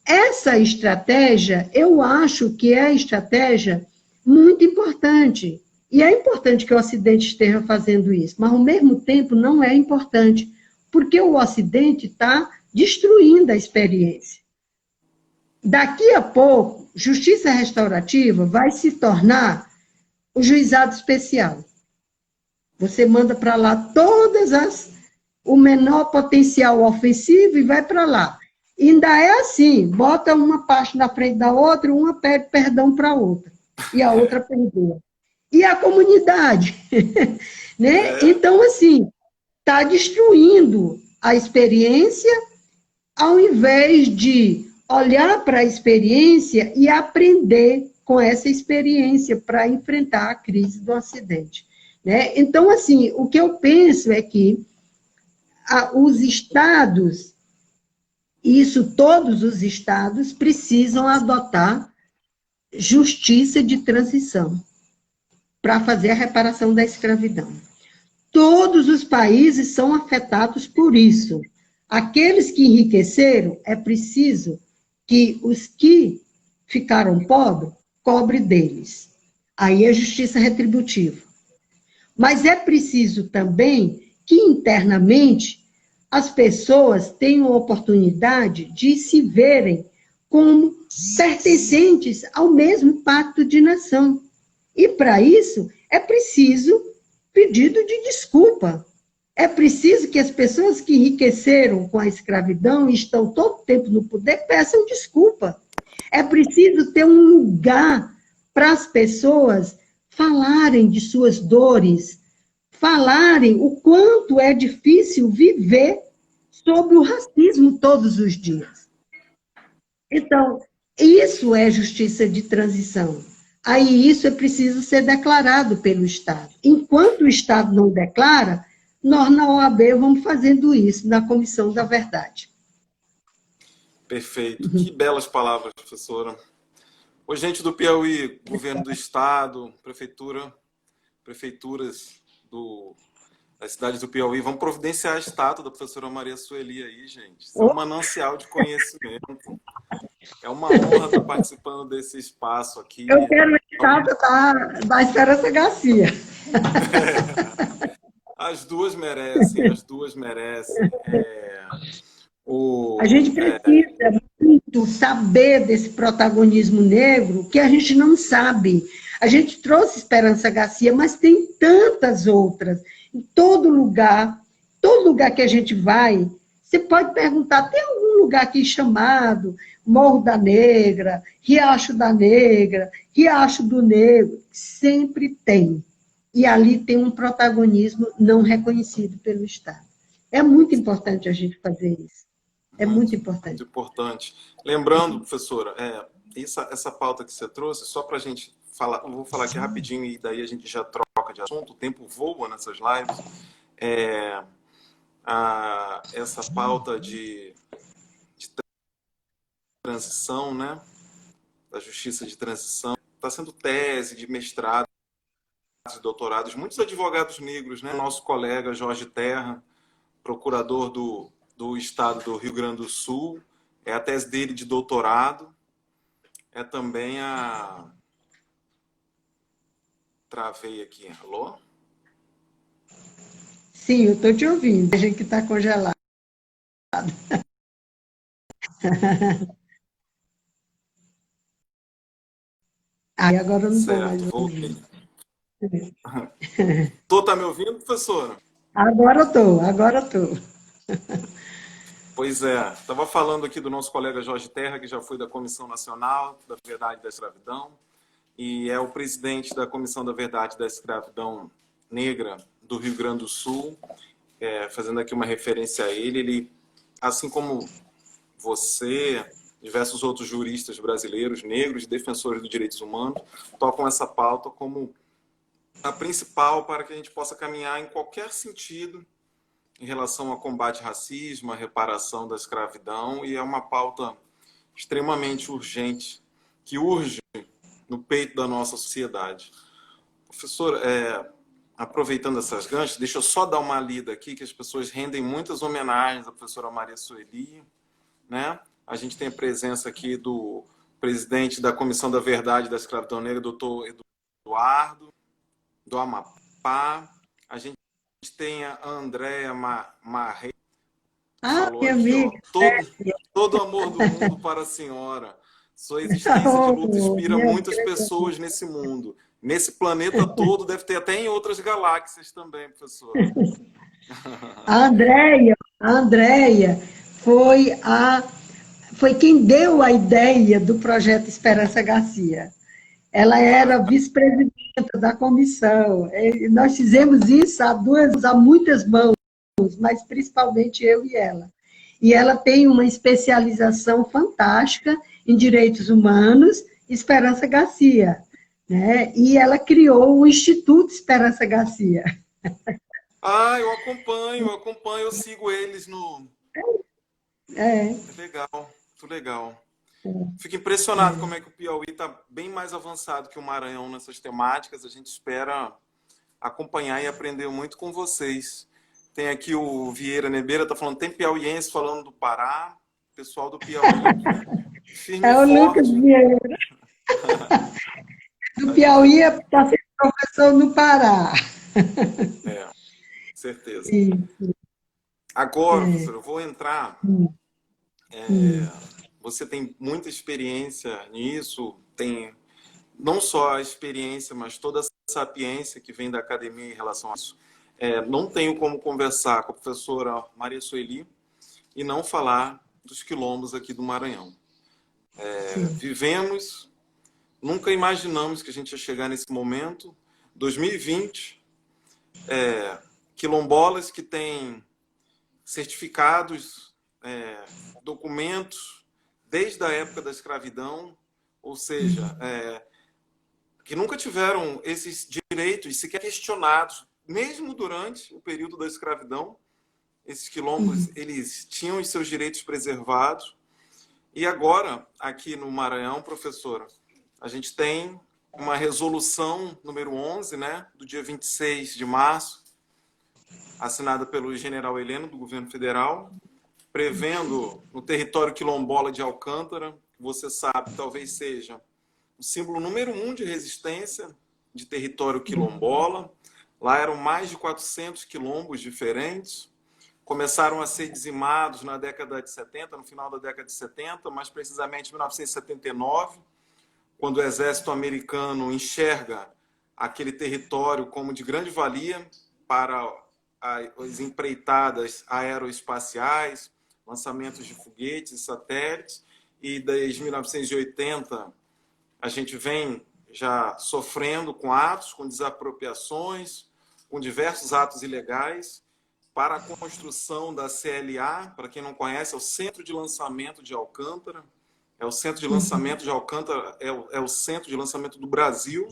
essa estratégia, eu acho que é a estratégia muito importante. E é importante que o Ocidente esteja fazendo isso, mas, ao mesmo tempo, não é importante, porque o Ocidente está destruindo a experiência. Daqui a pouco, justiça restaurativa vai se tornar o juizado especial. Você manda para lá o menor potencial ofensivo e vai para lá. E ainda é assim, bota uma parte na frente da outra, uma pede perdão para a outra, e a outra perdoa. E a comunidade, né? Então, assim, está destruindo a experiência, ao invés de olhar para a experiência e aprender com essa experiência para enfrentar a crise do Ocidente. Né? Então, assim, o que eu penso é que os estados, isso todos os estados, precisam adotar justiça de transição para fazer a reparação da escravidão. Todos os países são afetados por isso. Aqueles que enriqueceram, é preciso que os que ficaram pobres, cobre deles. Aí é justiça retributiva. Mas é preciso também que internamente as pessoas tenham a oportunidade de se verem como pertencentes ao mesmo pacto de nação. E para isso é preciso pedido de desculpa. É preciso que as pessoas que enriqueceram com a escravidão e estão todo o tempo no poder peçam desculpa. É preciso ter um lugar para as pessoas falarem de suas dores, falarem o quanto é difícil viver sob o racismo todos os dias. Então, isso é justiça de transição. Aí isso é preciso ser declarado pelo Estado. Enquanto o Estado não declara, nós na OAB vamos fazendo isso, na Comissão da Verdade. Perfeito. Que belas palavras, professora. Oi, gente do Piauí, governo do Estado, prefeituras das cidades do Piauí, vamos providenciar a estátua da professora Maria Sueli aí, gente. Isso é um manancial de conhecimento. É uma honra estar participando desse espaço aqui. Eu quero a estátua da Esperança Garcia. As duas merecem, as duas merecem. A gente precisa muito saber desse protagonismo negro que a gente não sabe. A gente trouxe Esperança Garcia, mas tem tantas outras. Em todo lugar que a gente vai, você pode perguntar, tem algum lugar aqui chamado Morro da Negra, Riacho da Negra, Riacho do Negro? Sempre tem. E ali tem um protagonismo não reconhecido pelo Estado. É muito importante a gente fazer isso. É muito importante. Muito importante. Lembrando, professora, essa pauta que você trouxe, só para a gente falar, eu vou falar aqui rapidinho e daí a gente já troca de assunto, o tempo voa nessas lives. Essa pauta de transição, né? Da justiça de transição, está sendo tese de mestrado e doutorados, muitos advogados negros, né? Nosso colega Jorge Terra, procurador do estado do Rio Grande do Sul, é a tese dele de doutorado, é também a... Travei aqui, alô? Sim, eu estou te ouvindo. A gente que está congelado. Aí agora eu não estou mais Certo, voltei. ouvindo. Tá me ouvindo, professora? Agora eu estou. Pois é, estava falando aqui do nosso colega Jorge Terra, que já foi da Comissão Nacional da Verdade e da Escravidão, e é o presidente da Comissão da Verdade e da Escravidão Negra do Rio Grande do Sul. Fazendo aqui uma referência a ele, assim como você, diversos outros juristas brasileiros, negros, defensores dos direitos humanos, tocam essa pauta como a principal para que a gente possa caminhar em qualquer sentido em relação ao combate ao racismo, à reparação da escravidão, e é uma pauta extremamente urgente, que urge no peito da nossa sociedade. Professor, aproveitando essas ganchos, deixa eu só dar uma lida aqui, que as pessoas rendem muitas homenagens à professora Maria Sueli, né? A gente tem a presença aqui do presidente da Comissão da Verdade da Escravidão Negra, doutor Eduardo, do Amapá. A gente tem a Andréa Marrei, falou minha aqui, amiga. ó, todo amor do mundo para a senhora. Sua existência de luta inspira muitas pessoas nesse mundo. Nesse planeta todo, deve ter até em outras galáxias também, professor. A Andréia foi quem deu a ideia do projeto Esperança Garcia. Ela era vice-presidenta da comissão. Nós fizemos isso a muitas mãos, mas principalmente eu e ela. E ela tem uma especialização fantástica em direitos humanos, Esperança Garcia, né? E ela criou o Instituto Esperança Garcia. Eu acompanho, eu sigo eles no... É. É legal, muito legal. Fico impressionado como é que o Piauí está bem mais avançado que o Maranhão nessas temáticas. A gente espera acompanhar e aprender muito com vocês. Tem aqui o Vieira Nebeira, está falando, tem piauiense falando do Pará, pessoal do Piauí. Firme É o e Lucas forte. Vieira. Do Piauí está sendo professor no Pará. Certeza. Sim. Agora, professor, eu vou entrar. Você tem muita experiência nisso, tem não só a experiência, mas toda a sapiência que vem da academia em relação a isso. Não tenho como conversar com a professora Maria Sueli e não falar dos quilombos aqui do Maranhão. Vivemos, nunca imaginamos que a gente ia chegar nesse momento. 2020, quilombolas que têm certificados, documentos desde a época da escravidão, ou seja, que nunca tiveram esses direitos sequer questionados, mesmo durante o período da escravidão. Esses quilombos, eles tinham os seus direitos preservados. E agora, aqui no Maranhão, professora, a gente tem uma resolução número 11, né, do dia 26 de março, assinada pelo general Heleno, do governo federal, prevendo no território quilombola de Alcântara, que você sabe, talvez seja o símbolo número 1 de resistência de território quilombola. Lá eram mais de 400 quilombos diferentes. Começaram a ser dizimados na década de 70, no final da década de 70, mais precisamente em 1979, quando o exército americano enxerga aquele território como de grande valia para as empreitadas aeroespaciais, lançamentos de foguetes e satélites, e desde 1980 a gente vem já sofrendo com atos, com desapropriações, com diversos atos ilegais, para a construção da CLA. Para quem não conhece, é o Centro de Lançamento de Alcântara. É o centro de lançamento de Alcântara, é o centro de lançamento do Brasil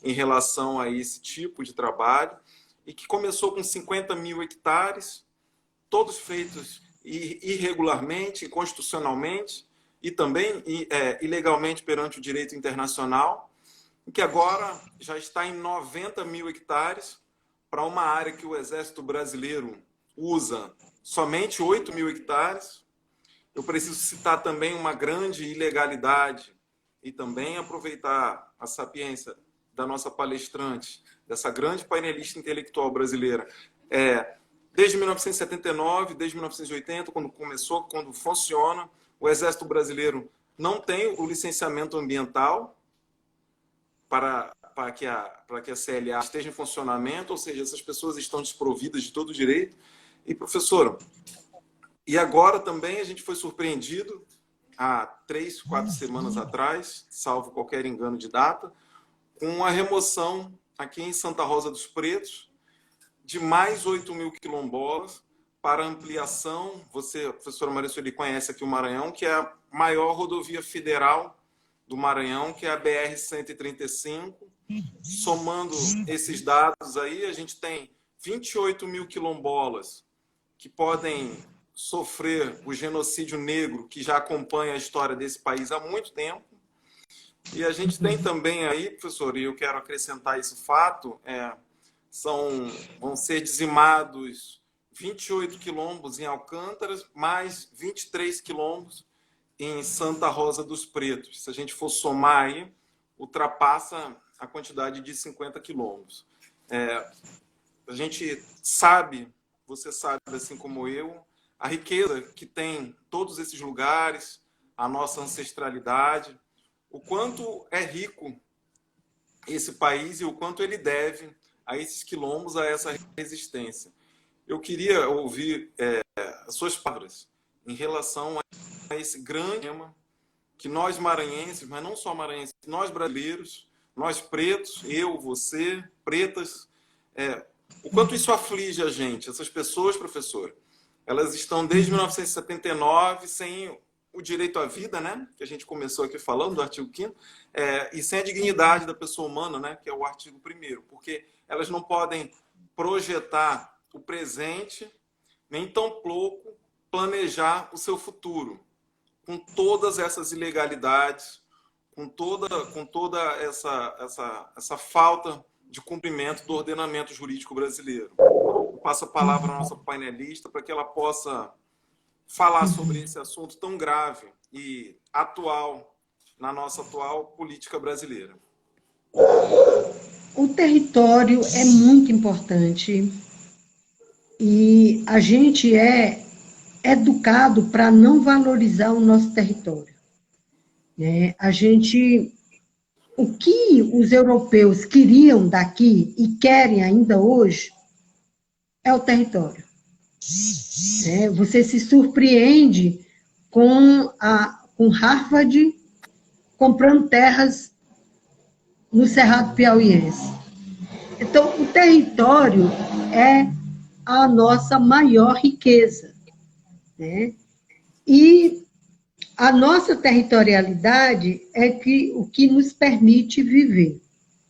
em relação a esse tipo de trabalho, e que começou com 50 mil hectares, todos feitos irregularmente, inconstitucionalmente e também ilegalmente perante o direito internacional. que agora já está em 90 mil hectares, para uma área que o Exército Brasileiro usa somente 8 mil hectares. Eu preciso citar também uma grande ilegalidade e também aproveitar a sapiência da nossa palestrante, dessa grande painelista intelectual brasileira. Desde 1979, desde 1980, quando começou, quando funciona, o Exército Brasileiro não tem o licenciamento ambiental para que a CLA esteja em funcionamento, ou seja, essas pessoas estão desprovidas de todo o direito. E, professora, e agora também a gente foi surpreendido, há 3, 4 semanas atrás, salvo qualquer engano de data, com a remoção aqui em Santa Rosa dos Pretos de mais 8 mil quilombolas para ampliação. Você, professora Maria Sueli, conhece aqui o Maranhão, que é a maior rodovia federal do Maranhão, que é a BR-135. Somando esses dados aí, a gente tem 28 mil quilombolas que podem sofrer o genocídio negro, que já acompanha a história desse país há muito tempo. E a gente tem também aí, professor, e eu quero acrescentar esse fato, vão ser dizimados 28 quilombos em Alcântara, mais 23 quilombos em Santa Rosa dos Pretos. Se a gente for somar aí, ultrapassa a quantidade de 50 quilombos. A gente sabe, você sabe assim como eu, a riqueza que tem todos esses lugares, a nossa ancestralidade, o quanto é rico esse país e o quanto ele deve a esses quilombos, a essa resistência. Eu queria ouvir as suas palavras em relação a esse grande tema que nós maranhenses, mas não só maranhenses, nós brasileiros, nós pretos, eu, você, pretas, o quanto isso aflige a gente. Essas pessoas, professor, elas estão desde 1979 sem o direito à vida, né? Que a gente começou aqui falando do artigo 5º, e sem a dignidade da pessoa humana, né? Que é o artigo 1º, porque elas não podem projetar o presente, nem tampouco planejar o seu futuro, com todas essas ilegalidades, com toda essa falta de cumprimento do ordenamento jurídico brasileiro. Eu passo a palavra à nossa painelista para que ela possa falar sobre esse assunto tão grave e atual na nossa atual política brasileira. O território é muito importante e a gente é educado para não valorizar o nosso território, né? O que os europeus queriam daqui e querem ainda hoje é o território. Você se surpreende com Harvard comprando terras no Cerrado Piauiense. Então, o território é a nossa maior riqueza, né? E a nossa territorialidade é o que nos permite viver.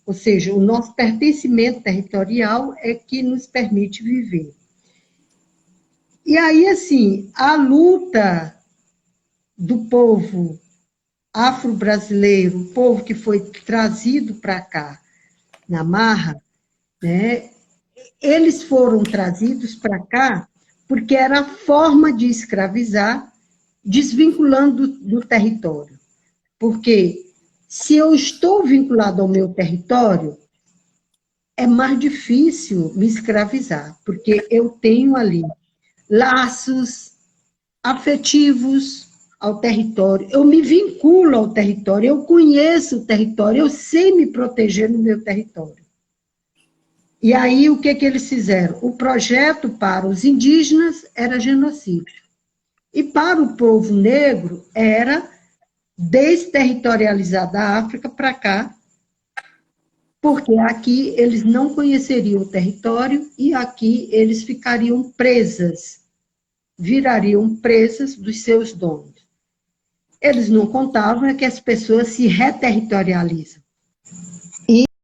Ou seja, o nosso pertencimento territorial é que nos permite viver. E aí, assim, a luta do povo afro-brasileiro, o povo que foi trazido para cá na marra, né? Eles foram trazidos para cá porque era a forma de escravizar, desvinculando do território. Porque se eu estou vinculado ao meu território, é mais difícil me escravizar, porque eu tenho ali laços afetivos ao território, eu me vinculo ao território, eu conheço o território, eu sei me proteger no meu território. E aí, o que eles fizeram? O projeto para os indígenas era genocídio. E para o povo negro era desterritorializar da África para cá, porque aqui eles não conheceriam o território e aqui eles ficariam virariam presas dos seus donos. Eles não contavam que as pessoas se reterritorializam.